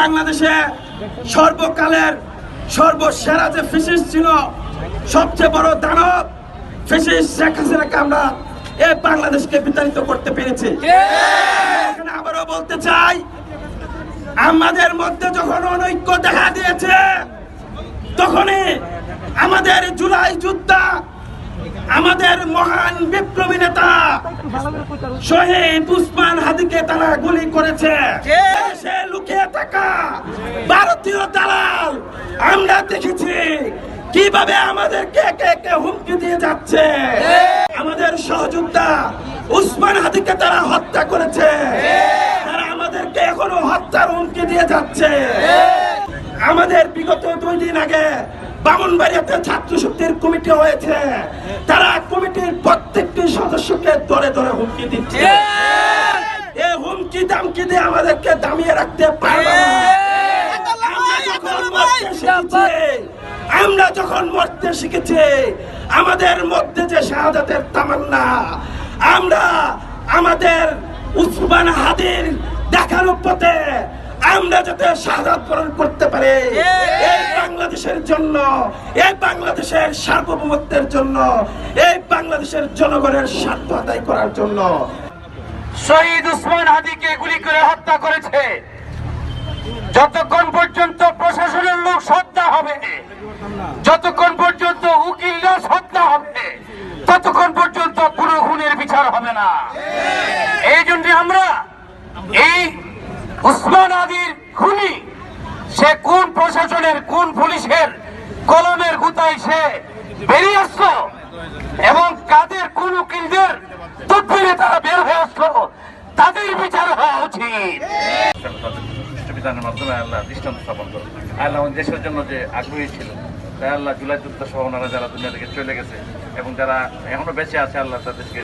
বাংলাদেশে সর্বকালের সর্বসেরা যে ফিশিস ছিল, সবচেয়ে বড় দানব ফিশিস শেখ হাসিনাকে আমরা এই বাংলাদেশকে বিতাড়িত করতে পেরেছি। এখানে আবারও বলতে চাই, আমাদের মধ্যে যখন অনৈক্য দেখা দিয়েছে, তখনই আমাদের জুলাই যোদ্ধা, আমাদের মহান বিপ্লবী নেতা শহীদ উসমান হাদিকে তারা গুলি করেছে। সে লুকিয়ে থাকা ভারতীয় দালাল আমরা দেখেছি কিভাবে আমাদেরকে একে একে হুমকি দিয়ে যাচ্ছে। আমাদের সহযোদ্ধা উসমান হাদিকে তারা হত্যা করেছে, তারা আমাদেরকে এখনো হত্যার হুমকি দিয়ে যাচ্ছে। আমাদের বিগত 2 দিন আগে ব্রাহ্মণবাড়িয়াতে ছাত্র শক্তির কমিটি হয়েছে, তারা কমিটির প্রত্যেকটি সদস্যকে ধরে ধরে হুমকি দিচ্ছে। এই হুমকি দামকি দিয়ে আমাদেরকে দামিয়ে রাখতে পারবে না। আমরা যখন মরতে শিখেছি, আমাদের মধ্যে যে শাহাদাতের তামান্না, আমরা আমাদের উসমান হাদির দেখানো পথে আমরা যাতে শাহাদাত বরণ করতে পারি, এই বাংলাদেশের জন্য, এই বাংলাদেশের সার্বভৌমত্বের জন্য, এই বাংলাদেশের জনগণের স্বার্থ আদায় করার জন্য। শহীদ উসমান হাদিকে গুলি করে হত্যা করেছে। যতক্ষণ পর্যন্ত প্রশাসনের লোক শ্রদ্ধা হবে, যতক্ষণ পর্যন্ত উকিলরা শ্রদ্ধা হবে, ততক্ষণ পর্যন্ত পুরো খুনের বিচার হবে না। এই জন্য আমরা এই উসমান হাদির খুনি, সে কোন প্রশাসনের কোন পুলিশের কলমের গুতায় সে বেরিয়ে আসলো এবং কাদের কোন উকিলদের তদবিরে তারা বের হয়ে আসলো, তাদের বিচার হওয়া উচিত। বিধানের মাধ্যমে আল্লাহ দৃষ্টান্ত স্থাপন করুন। আল্লাহ আমাদের দেশের জন্য যে আগ্রহী ছিল, তাই আল্লাহ জুলাই যোদ্ধা সহ ওনারা যারা দুনিয়া থেকে চলে গেছে এবং যারা এখনো বেঁচে আছে, আল্লাহ তাদেরকে